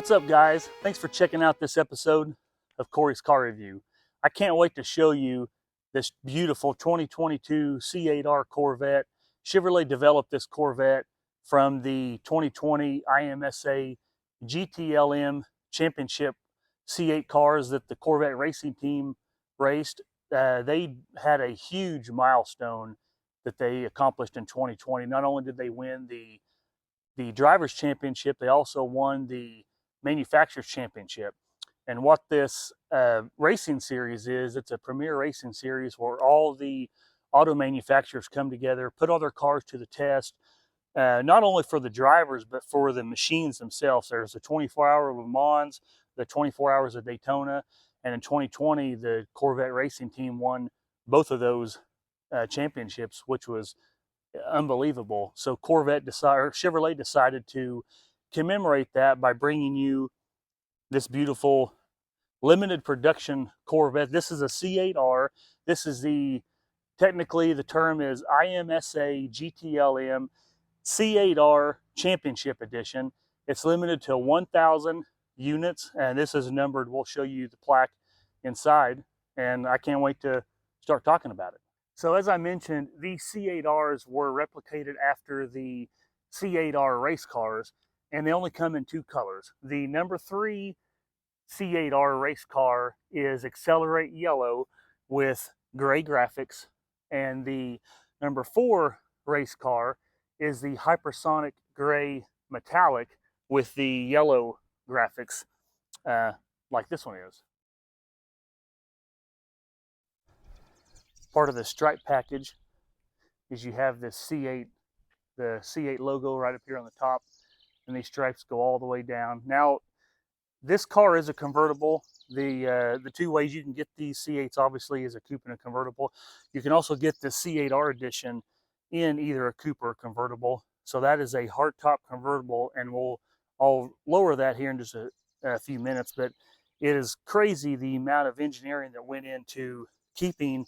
What's up, guys? Thanks for checking out this episode of Corey's Car Review. I can't wait to show you this beautiful 2022 C8R Corvette. Chevrolet developed this Corvette from the 2020 IMSA GTLM Championship C8 cars that the Corvette racing team raced. They had a huge milestone that they accomplished in 2020. Not only did they win the Drivers' Championship, they also won the Manufacturers' Championship. And what this racing series is, it's a premier racing series where all the auto manufacturers come together, put all their cars to the test, not only for the drivers, but for the machines themselves. There's the 24-hour Le Mans, the 24 hours of Daytona, and in 2020, the Corvette racing team won both of those championships, which was unbelievable. So Chevrolet decided to commemorate that by bringing you this beautiful limited production Corvette. This is a C8R. This is technically the term is IMSA GTLM C8R Championship Edition. It's limited to 1,000 units, and this is numbered. We'll show you the plaque inside, and I can't wait to start talking about it. So as I mentioned, these C8Rs were replicated after the C8R race cars, and they only come in two colors. The number 3 C8R race car is Accelerate Yellow with gray graphics, and the number 4 race car is the Hypersonic Gray Metallic with the yellow graphics, like this one is. Part of the stripe package is you have this C8, the C8 logo right up here on the top, and these stripes go all the way down. Now, this car is a convertible. The two ways you can get these C8s obviously is a coupe and a convertible. You can also get the C8R edition in either a coupe or a convertible. So that is a hardtop convertible, and I'll lower that here in just a few minutes. But it is crazy the amount of engineering that went into keeping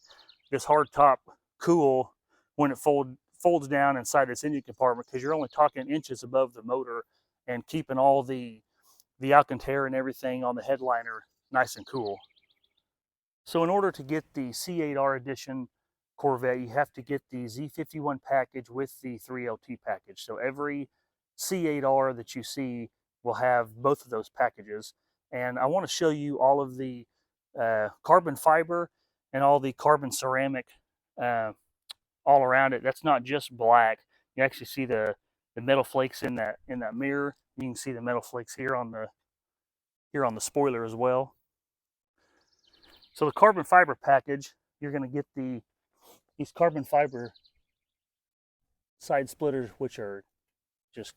this hard top cool when it folds down inside this engine compartment, because you're only talking inches above the motor, and keeping all the Alcantara and everything on the headliner nice and cool. So in order to get the C8R edition Corvette, you have to get the Z51 package with the 3LT package. So every C8R that you see will have both of those packages. And I want to show you all of the carbon fiber and all the carbon ceramic all around it. That's not just black. You actually see the metal flakes in that mirror. You can see the metal flakes here on the spoiler as well. So the carbon fiber package, you're going to get these carbon fiber side splitters, which are just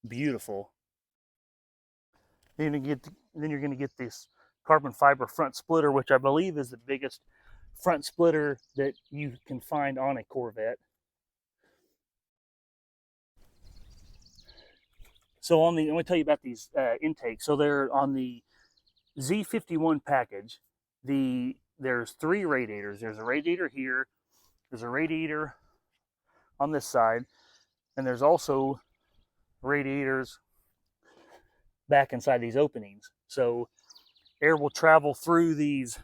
beautiful. Then you're going to get this carbon fiber front splitter, which I believe is the biggest front splitter that you can find on a Corvette. So let me tell you about these intakes. So they're on the Z51 package. There's 3 radiators. There's a radiator here. There's a radiator on this side, and there's also radiators back inside these openings. So air will travel through these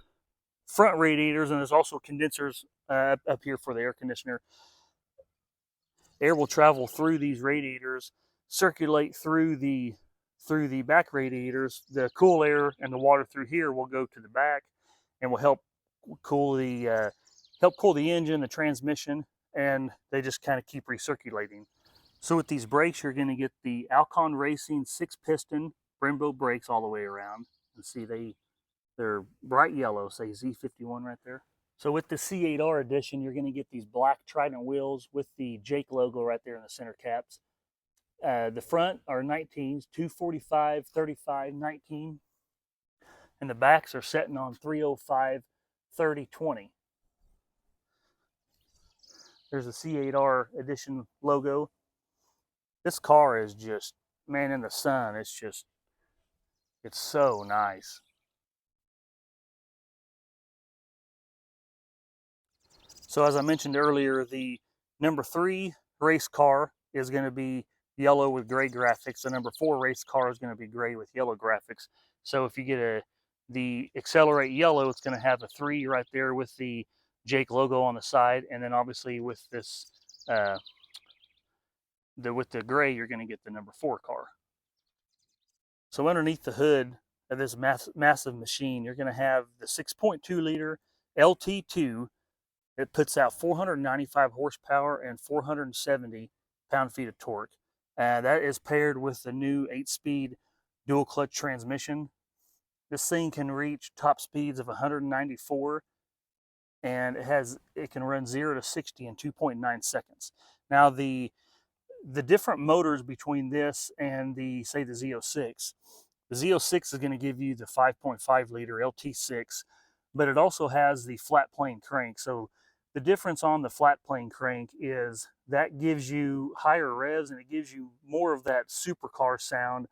front radiators, and there's also condensers up here for the air conditioner. Air will travel through these radiators, circulate through the back radiators. The cool air and the water through here will go to the back and will help cool the engine, the transmission, and they just kind of keep recirculating. So with these brakes, you're going to get the Alcon Racing 6-piston Brembo brakes all the way around. And see, they're bright yellow, say Z51 right there. So with the C8R edition, you're going to get these black Trident wheels with the Jake logo right there in the center caps. The front are 19s, 245, 35, 19. And the backs are setting on 305, 30, 20. There's a C8R edition logo. This car is just, man, in the sun, it's so nice. So as I mentioned earlier, the number 3 race car is going to be yellow with gray graphics. The number 4 race car is going to be gray with yellow graphics. So if you get the Accelerate yellow, it's going to have a 3 right there with the Jake logo on the side, and then obviously with this with the gray, you're going to get the number 4 car. So underneath the hood of this massive machine, you're going to have the 6.2 liter LT2. It puts out 495 horsepower and 470 pound-feet of torque. That is paired with the new 8-speed dual clutch transmission. This thing can reach top speeds of 194, and it can run 0 to 60 in 2.9 seconds. Now the different motors between this and the Z06. The Z06 is going to give you the 5.5 liter LT6, but it also has the flat plane crank. So the difference on the flat plane crank is that gives you higher revs, and it gives you more of that supercar sound,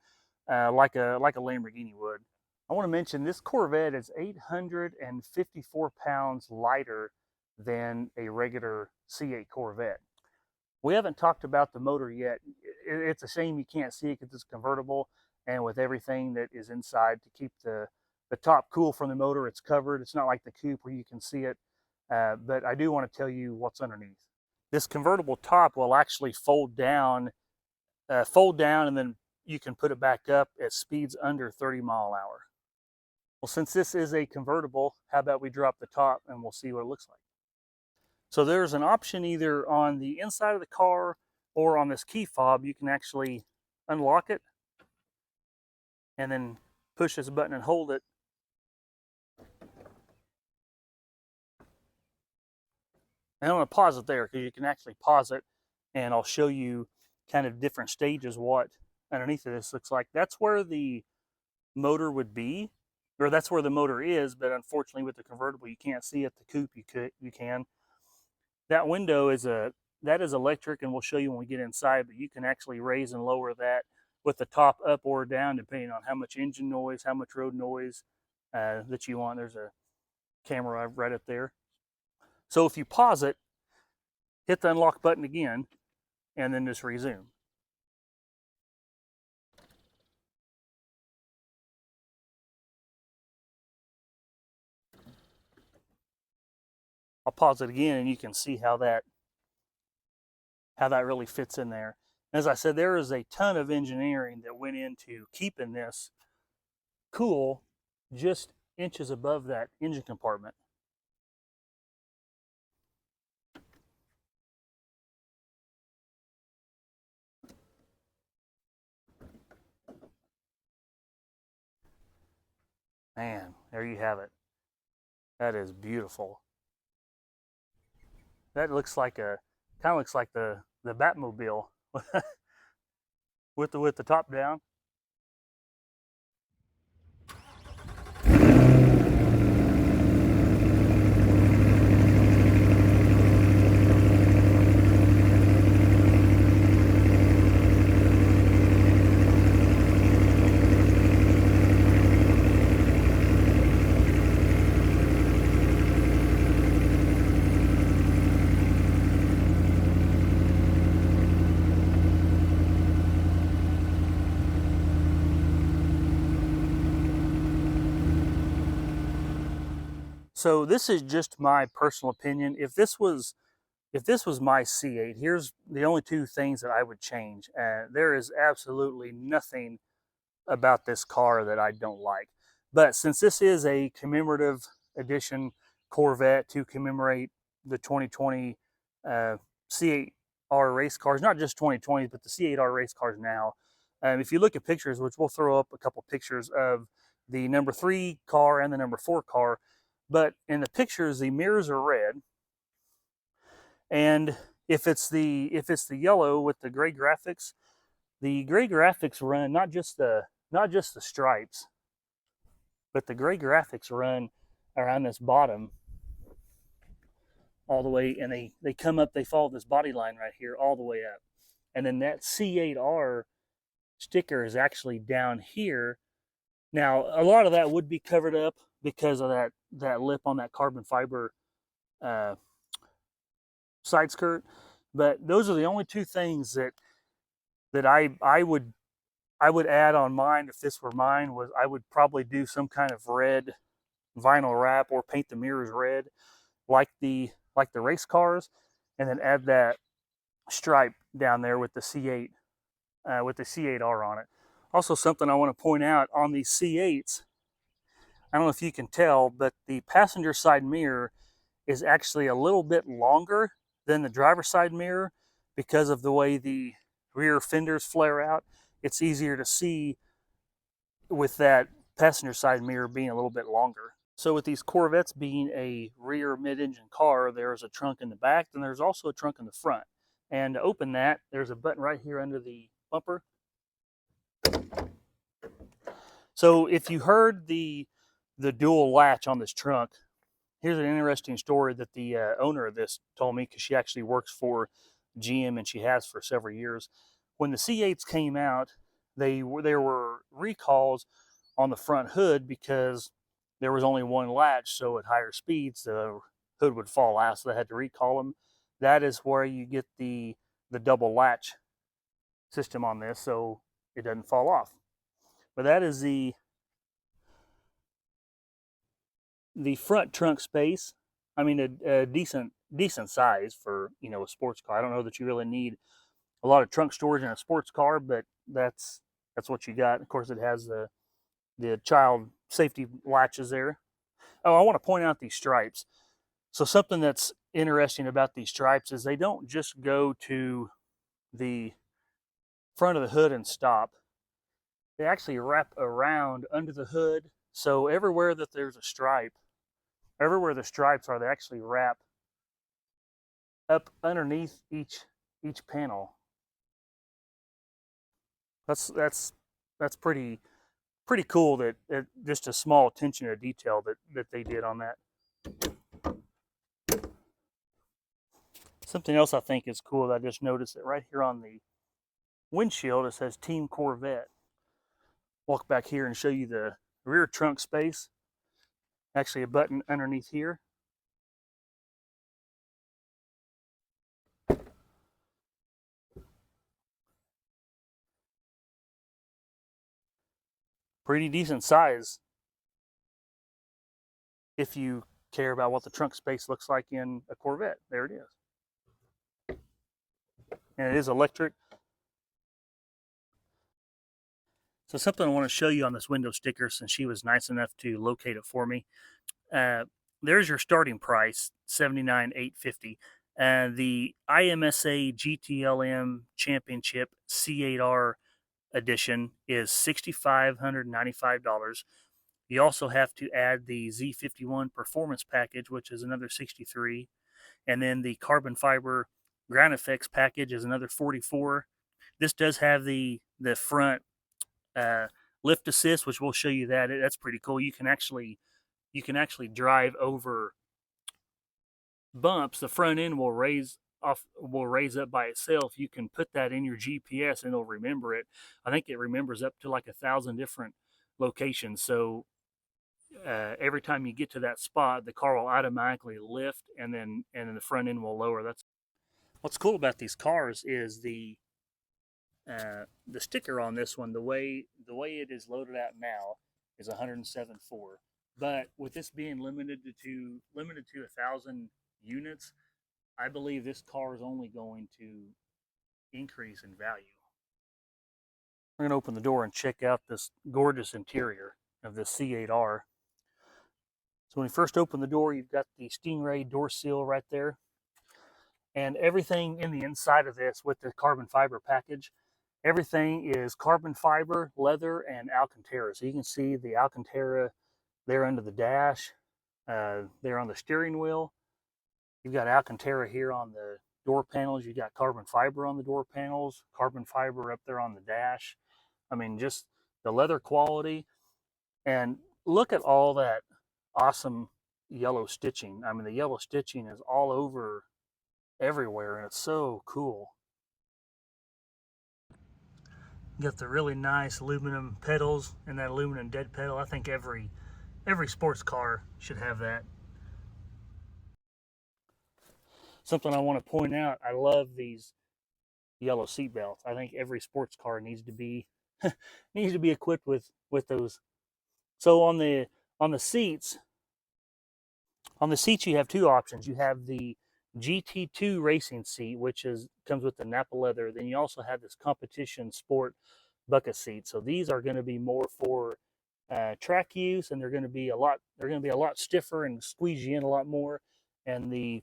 like a Lamborghini would. I want to mention this Corvette is 854 pounds lighter than a regular C8 Corvette. We haven't talked about the motor yet. It's a shame you can't see it because it's convertible, and with everything that is inside to keep the top cool from the motor, it's covered. It's not like the coupe where you can see it, but I do want to tell you what's underneath. This convertible top will actually fold down, and then you can put it back up at speeds under 30 mile an hour. Well, since this is a convertible, how about we drop the top and we'll see what it looks like. So there's an option either on the inside of the car or on this key fob. You can actually unlock it and then push this button and hold it. And I'm going to pause it there because you can actually pause it, and I'll show you kind of different stages what underneath of this looks like. That's where the motor would be, or that's where the motor is, but unfortunately with the convertible you can't see it. The coupe you can. That window is electric, and we'll show you when we get inside, but you can actually raise and lower that with the top up or down depending on how much engine noise, how much road noise that you want. There's a camera right up there. So if you pause it, hit the unlock button again, and then just resume. I'll pause it again, and you can see how that really fits in there. As I said, there is a ton of engineering that went into keeping this cool just inches above that engine compartment. Man, there you have it. That is beautiful. That looks like kind of looks like the Batmobile with the top down. So this is just my personal opinion. If this was my C8, here's the only 2 things that I would change. There is absolutely nothing about this car that I don't like. But since this is a commemorative edition Corvette to commemorate the 2020 C8R race cars, not just 2020, but the C8R race cars now. If you look at pictures, which we'll throw up a couple pictures of the number 3 car and the number 4 car, but in the pictures the mirrors are red, and if it's the yellow with the gray graphics run not just the stripes, but the gray graphics run around this bottom all the way, and they come up, they follow this body line right here all the way up, and then that C8R sticker is actually down here. Now a lot of that would be covered up because of that lip on that carbon fiber side skirt, but those are the only 2 things that that I would add on mine if this were mine was I would probably do some kind of red vinyl wrap or paint the mirrors red like the race cars, and then add that stripe down there with the C8 with the C8R on it. Also, something I want to point out on these C8s, I don't know if you can tell, but the passenger side mirror is actually a little bit longer than the driver's side mirror because of the way the rear fenders flare out. It's easier to see with that passenger side mirror being a little bit longer. So with these Corvettes being a rear mid-engine car, there's a trunk in the back, and there's also a trunk in the front. And to open that, there's a button right here under the bumper. So if you heard the dual latch on this trunk, here's an interesting story that the owner of this told me, because she actually works for GM and she has for several years. When the C8s came out, there were recalls on the front hood because there was only one latch, so at higher speeds the hood would fall out, so they had to recall them. That is where you get the double latch system on this, so it doesn't fall off. But that is the front trunk space. I mean, a decent size for, you know, a sports car. I don't know that you really need a lot of trunk storage in a sports car, but that's what you got. Of course, it has the child safety latches there. Oh, I want to point out these stripes. So something that's interesting about these stripes is they don't just go to the front of the hood and stop. They actually wrap around under the hood. So everywhere that there's a stripe, everywhere the stripes are, they actually wrap up underneath each panel. That's pretty cool that just a small attention to detail that they did on that. Something else I think is cool that I just noticed that right here on the windshield it says Team Corvette. Walk back here and show you the rear trunk space. Actually a button underneath here. Pretty decent size if you care about what the trunk space looks like in a Corvette. There it is. And it is electric. So something I want to show you on this window sticker, since she was nice enough to locate it for me. There's your starting price, $79,850. The IMSA GTLM Championship C8R edition is $6,595. You also have to add the Z51 Performance package, which is another $63, and then the carbon fiber ground effects package is another $44. This does have the front lift assist, which we'll show you that. That's pretty cool. You can actually drive over bumps. The front end will raise up by itself. You can put that in your GPS and it'll remember it. I think it remembers up to like 1,000 different locations. So every time you get to that spot, the car will automatically lift, and then the front end will lower. That's what's cool about these cars is the sticker on this one. The way it is loaded out now is 107.4. But with this being limited to 1,000 units, I believe this car is only going to increase in value. We're going to open the door and check out this gorgeous interior of this C8R. So when you first open the door, you've got the Stingray door seal right there. And everything in the inside of this with the carbon fiber package, everything is carbon fiber, leather, and Alcantara. So you can see the Alcantara there under the dash, there on the steering wheel. You've got Alcantara here on the door panels. You've got carbon fiber on the door panels, carbon fiber up there on the dash. I mean, just the leather quality. And look at all that awesome yellow stitching. I mean, the yellow stitching is all over everywhere, and it's so cool. You got the really nice aluminum pedals and that aluminum dead pedal. I think every sports car should have that. Something I want to point out, I love these yellow seat belts. I think every sports car needs to be needs to be equipped with those. So on the seats, you have two options. You have the GT2 racing seat, which is comes with the Napa leather. Then you also have this competition sport bucket seat. So these are going to be more for track use, and they're going to be a lot. They're going to be a lot stiffer and squeeze you in a lot more. And the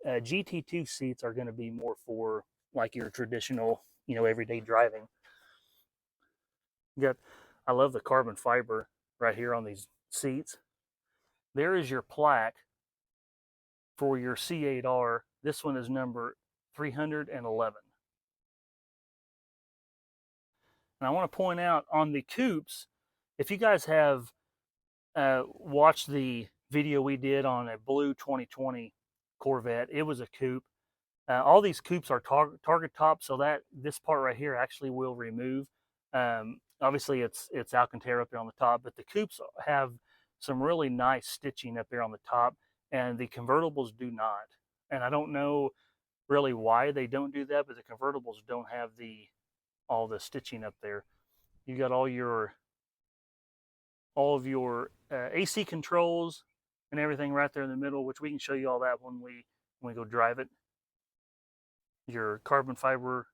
GT2 seats are going to be more for like your traditional, everyday driving. You got, I love the carbon fiber right here on these seats. There is your plaque for your C8R. This one is number 311. And I want to point out on the coupes, if you guys have watched the video we did on a blue 2020 Corvette, it was a coupe. All these coupes are target top, so that this part right here actually will remove. Obviously, it's Alcantara up there on the top, but the coupes have some really nice stitching up there on the top, and the convertibles do not. And I don't know really why they don't do that, but the convertibles don't have all the stitching up there. You got all of your AC controls and everything right there in the middle, which we can show you all that when we go drive it. Your carbon fiber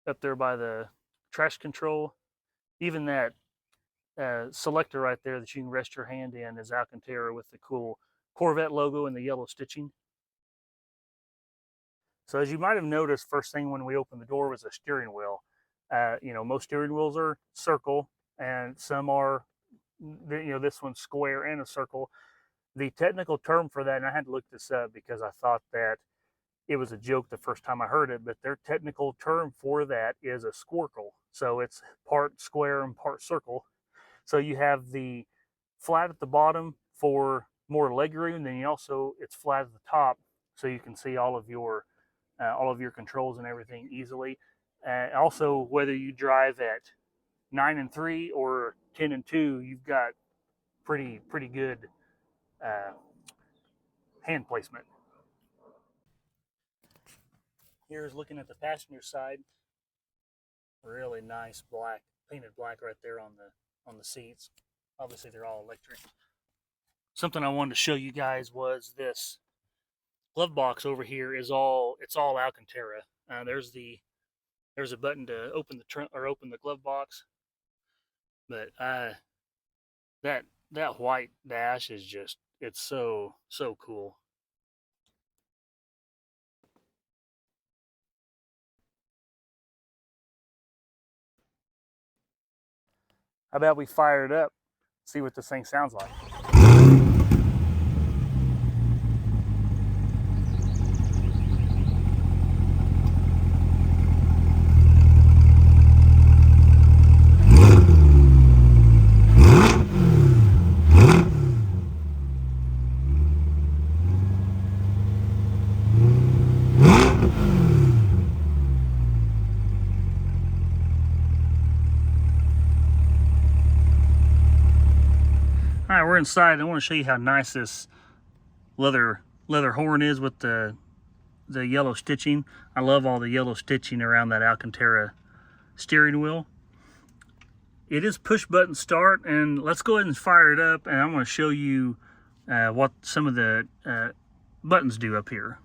up there by the traction control. Even that selector right there that you can rest your hand in is Alcantara with the cool Corvette logo and the yellow stitching. So as you might have noticed, first thing when we opened the door was a steering wheel. Most steering wheels are circle, and some are, this one's square and a circle. The technical term for that, and I had to look this up because I thought that it was a joke the first time I heard it, but their technical term for that is a squircle. So it's part square and part circle. So you have the flat at the bottom for more legroom, then it's flat at the top, so you can see all of your controls and everything easily. Also, whether you drive at 9-3 or 10-2, you've got pretty good hand placement. Here's looking at the passenger side. Really nice painted black right there on the seats. Obviously, they're all electric. Something I wanted to show you guys was this glove box over here it's all Alcantara. There's a button to open the trunk or open the glove box, but that white dash is it's so cool. How about we fire it up, see what this thing sounds like. All right, we're inside. I want to show you how nice this leather horn is with the yellow stitching. I love all the yellow stitching around that Alcantara steering wheel. It is push button start, and let's go ahead and fire it up, and I'm going to show you what some of the buttons do up here.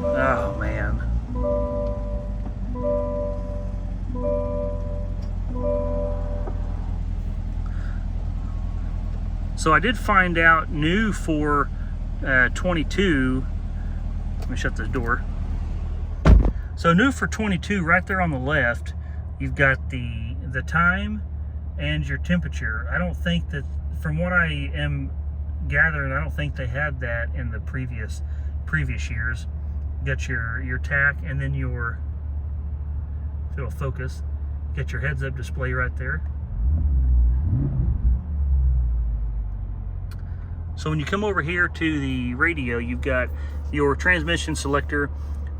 Oh man. So I did find out new for 22. Let me shut this door. So new for 22, right there on the left, you've got the time and your temperature. I don't think that, from what I am gathering, I don't think they had that in the previous years. You got your tack, and then your, if it'll focus, get your heads-up display right there. So when you come over here to the radio, you've got your transmission selector.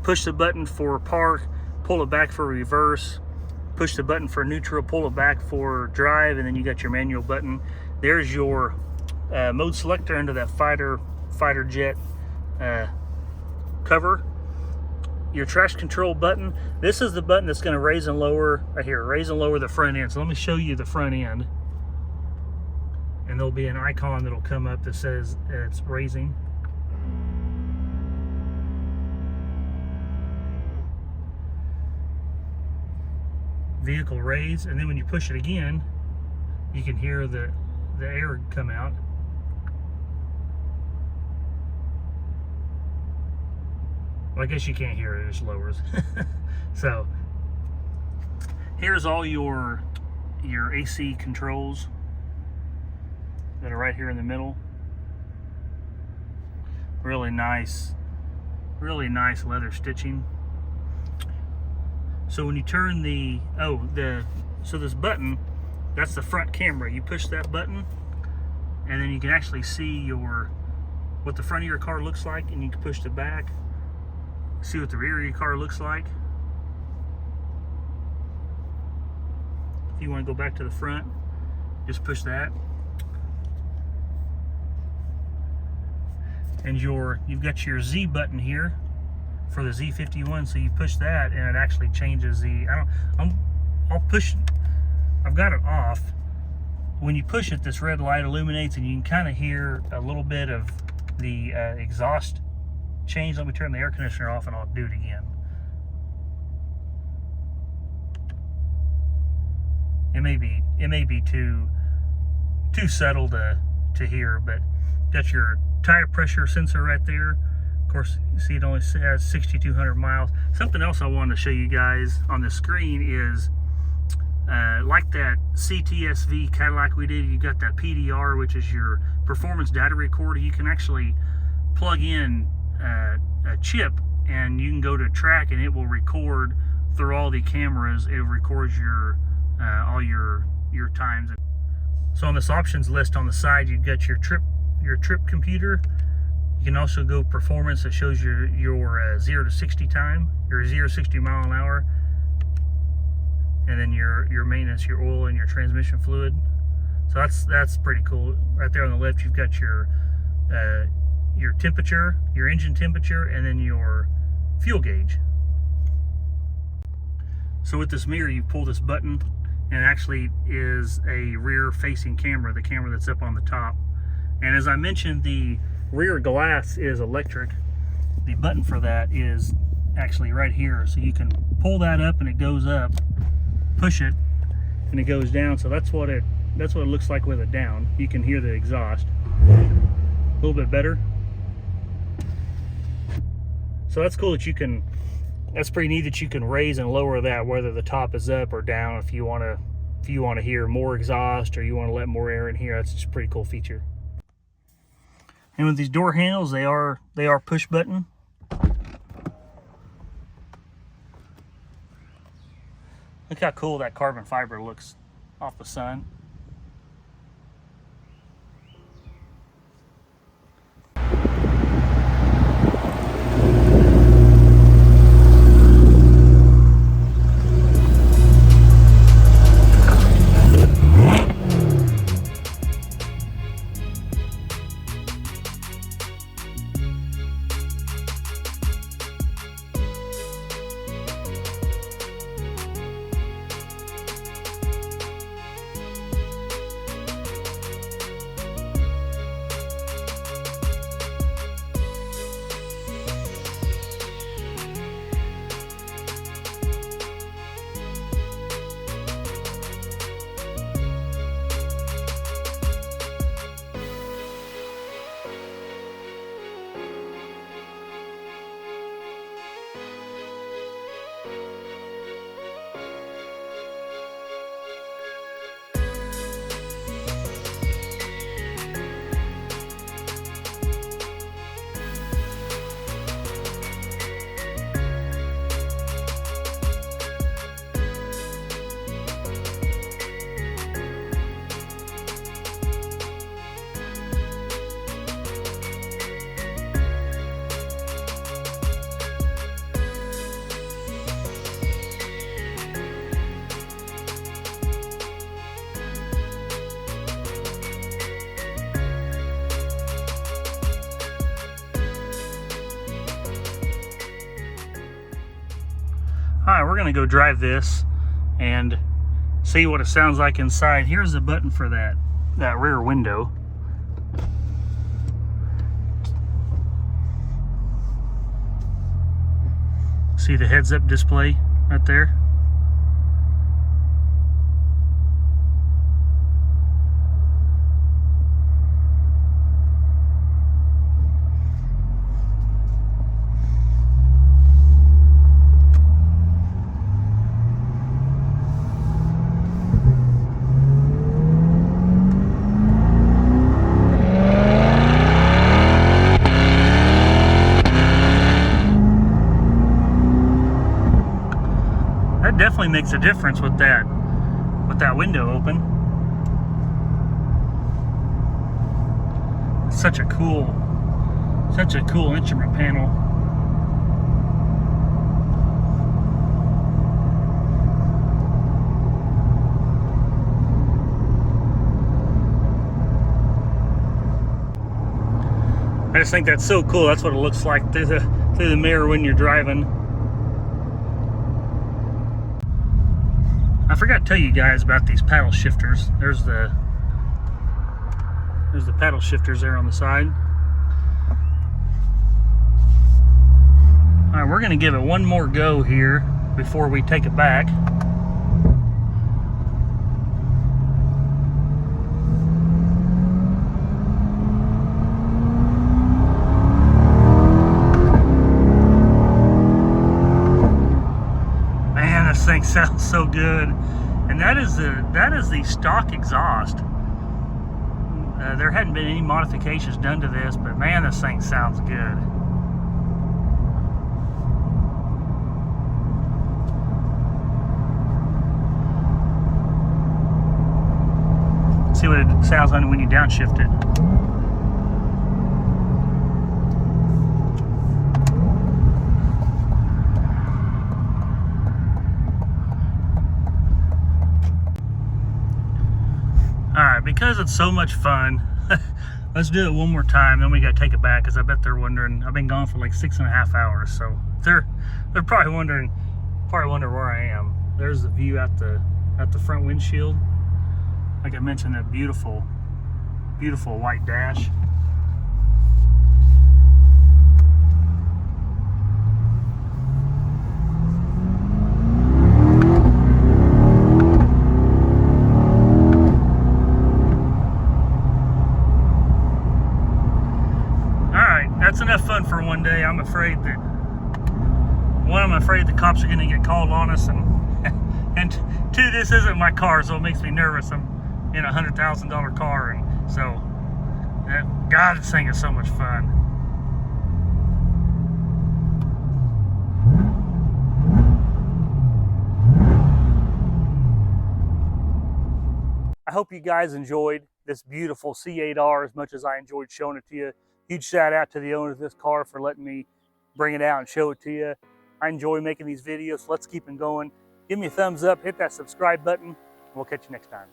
Push the button for park, pull it back for reverse, push the button for neutral, pull it back for drive, and then you got your manual button. There's your mode selector under that fighter jet cover. Your traction control button. This is the button that's going to raise and lower, right here, raise and lower the front end. So let me show you the front end. And there'll be an icon that'll come up that says it's raising. Vehicle raise, and then when you push it again, you can hear the air come out. Well, I guess you can't hear it, it just lowers. So here's all your AC controls that are right here in the middle. Really nice leather stitching. So when you turn so this button, that's the front camera. You push that button, and then you can actually see what the front of your car looks like, and you can push the back, see what the rear of your car looks like. If you want to go back to the front, just push that. And you've got your Z button here for the Z51, so you push that and it actually changes I've got it off. When you push it, this red light illuminates and you can kind of hear a little bit of the exhaust change. Let me turn the air conditioner off and I'll do it again. It may be too subtle to hear, but got your tire pressure sensor right there. Of course, you see it only has 6,200 miles. Something else I wanted to show you guys on the screen is like that CTSV Cadillac we did, you got that PDR, which is your performance data recorder. You can actually plug in a chip and you can go to track and it will record through all the cameras. It records all your times. So on this options list on the side, you've got your trip computer. You can also go performance that shows your 0 to 60 time, your 0 to 60 mile an hour, and then your maintenance, your oil and your transmission fluid. So that's pretty cool. Right there on the left, you've got your temperature, your engine temperature, and then your fuel gauge. So with this mirror, you pull this button, and it actually is a rear-facing camera, the camera that's up on the top. And as I mentioned, the rear glass is electric. The button for that is actually right here. So you can pull that up and it goes up, push it, and it goes down. So that's what it looks like with it down. You can hear the exhaust a little bit better. So that's cool that that's pretty neat that you can raise and lower that, whether the top is up or down. If you want to hear more exhaust or you want to let more air in here, that's just a pretty cool feature. And with these door handles, they are push button. Look how cool that carbon fiber looks off the sun. All right, we're gonna go drive this and see what it sounds like inside. Here's the button for that rear window. See the heads-up display right there? That definitely makes a difference with that window open. It's such a cool instrument panel. I just think that's so cool. That's what it looks like through the mirror when you're driving. I forgot to tell you guys about these paddle shifters. There's the paddle shifters there on the side. All right, we're gonna give it one more go here before we take it back. Man, this thing sounds so good. And that is the stock exhaust. There hadn't been any modifications done to this, but man, this thing sounds good. See what it sounds like when you downshift it. Alright, because it's so much fun, let's do it one more time, then we gotta take it back, because I bet they're wondering. I've been gone for like 6.5 hours, so they're probably wondering where I am. There's the view at the front windshield. Like I mentioned, that beautiful white dash. That's enough fun for one day. I'm afraid the cops are going to get called on us, and two, this isn't my car, so it makes me nervous. I'm in a $100,000 car, and so God, this thing is so much fun. I hope you guys enjoyed this beautiful C8R as much as I enjoyed showing it to you. Huge shout out to the owner of this car for letting me bring it out and show it to you. I enjoy making these videos, so let's keep them going. Give me a thumbs up, hit that subscribe button, and we'll catch you next time.